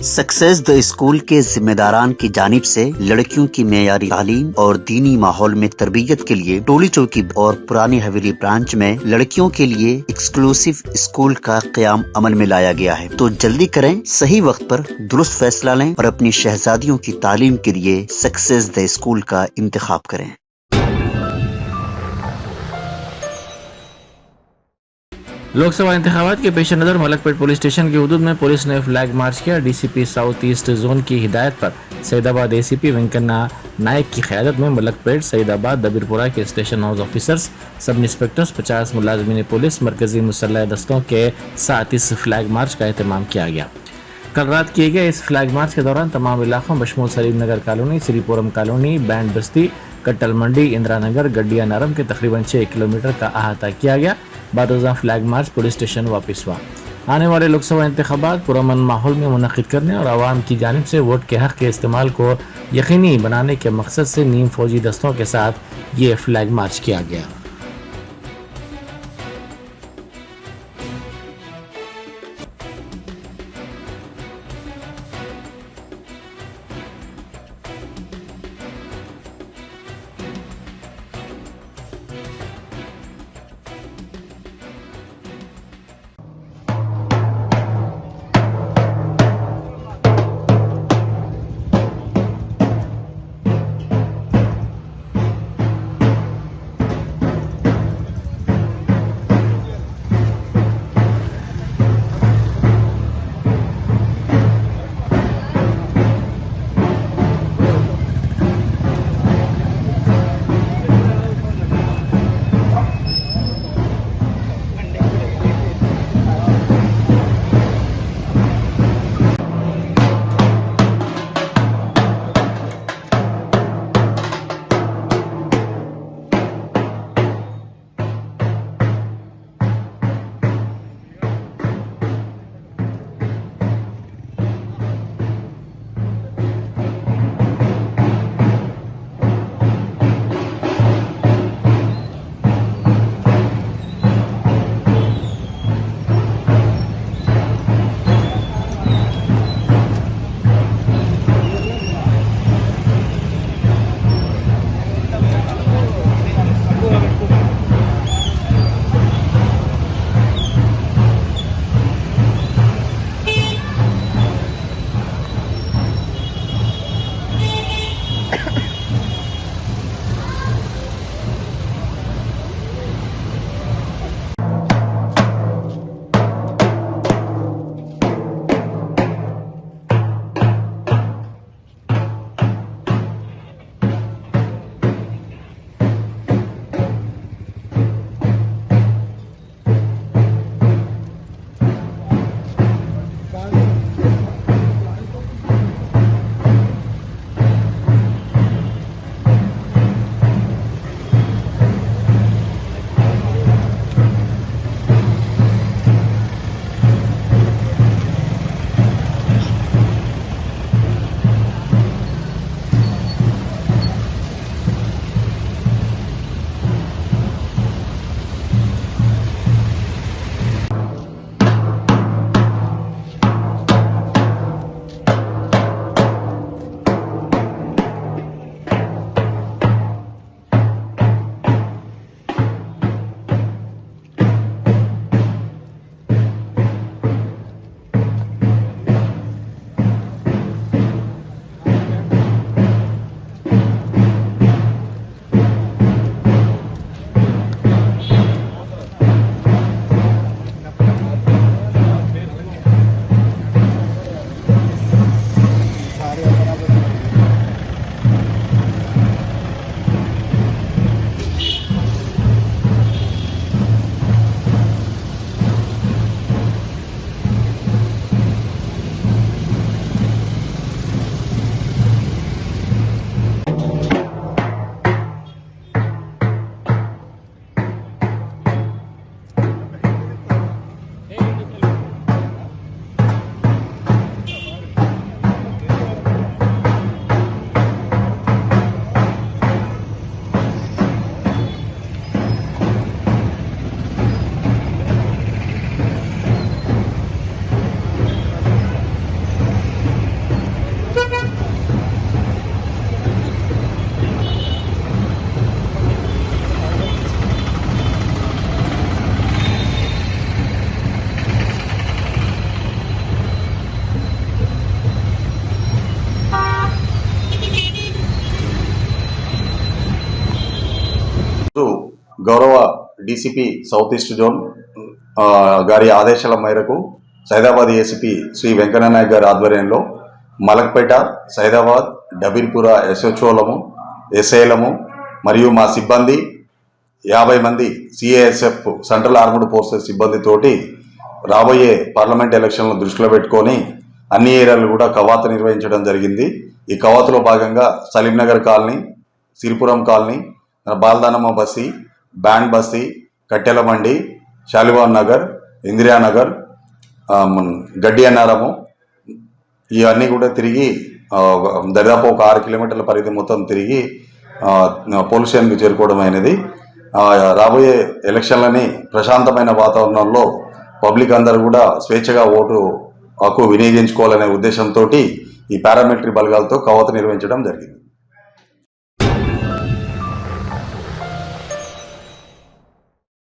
Success the school के जिम्मेदारान की जानिब से लड़कियों की मेयारी तालीम और दीनी माहौल में तरबियत के लिए टोली चौकी और पुरानी हवेली ब्रांच में लड़कियों के लिए एक्सक्लूसिव स्कूल का क़याम अमल में लाया गया है। तो जल्दी करें, सही वक्त पर दुरुस्त फैसला लें और अपनी शहजादियों की तालीम के लिए सक्सेस द स्कूल का इंतखाब करें। लोकसभा इंतखाबात के पेश नज़र मलकपेट पुलिस स्टेशन की हदूद में पुलिस ने फ्लैग मार्च किया। डीसीपी साउथ ईस्ट जोन की हिदायत पर सईदाबाद एसीपी वेंकन्ना नायक की क़यादत में मलकपेट, सईदाबाद, दबीरपुरा के स्टेशन हाउस ऑफिसर्स, सब इंस्पेक्टर्स, 50 मुलाजमीन पुलिस, मरकजी मुसल्लह दस्तों के साथ इस फ्लैग मार्च का एहतमाम किया गया। कल रात किए गए इस फ्लैग मार्च के दौरान तमाम इलाकों बशमूल सलीम नगर कॉलोनी, श्रीपुरम कॉलोनी, बैंड बस्ती, कट्टल मंडी, इंदिरा नगर, गड्डिया नरम के तकरीबन 6 किलोमीटर का अहाता किया गया। बादोज़ा फ्लैग मार्च पुलिस स्टेशन वापस हुआ। आने वाले लोकसभा इंतखाबात पुरअमन माहौल में मुनक़िद करने और आवाम की जानिब से वोट के हक़ के इस्तेमाल को यकीनी बनाने के मकसद से नीम फौजी दस्तों के साथ ये फ्लैग मार्च किया गया। గౌరవ డీసీపీ సౌత్ ఈస్ట్ జోన్ గారి ఆదేశాల మేరకు సైదాబాద్ ఏసీపీ శ్రీ వెంకన్న నాయక్ గారి ఆధ్వర్యంలో మలక్పేట, సైదాబాద్, డబీర్పుర ఎస్హెచ్ఓలము, ఎస్ఐలము మరియు మా సిబ్బంది 50 మంది సిఏఎస్ఎఫ్ సెంట్రల్ ఆర్మ్డ్ ఫోర్సెస్ సిబ్బందితోటి రాబోయే పార్లమెంట్ ఎలక్షన్లను దృష్టిలో పెట్టుకొని అన్ని ఏరియాలు కూడా కవాతు నిర్వహించడం జరిగింది. ఈ కవాతులో భాగంగా సలీంనగర్ కాలనీ, సిరిపురం కాలనీ, బాల్దానమ్మ బస్తీ, బ్యాండ్ బస్తీ, కట్టెల మండి, శాలివాన్ నగర్, ఇందిరానగర్, గడ్డి అన్నారము ఇవన్నీ కూడా తిరిగి దాదాపు ఒక 6 కిలోమీటర్ల పరిధి మొత్తం తిరిగి పోలీస్ స్టేషన్కి చేరుకోవడం అయినది. రాబోయే ఎలక్షన్లని ప్రశాంతమైన వాతావరణంలో పబ్లిక్ అందరూ కూడా స్వేచ్ఛగా ఓటు హక్కు వినియోగించుకోవాలనే ఉద్దేశంతో ఈ పారామిలిటరీ బలగాలతో కవాతు నిర్వహించడం జరిగింది.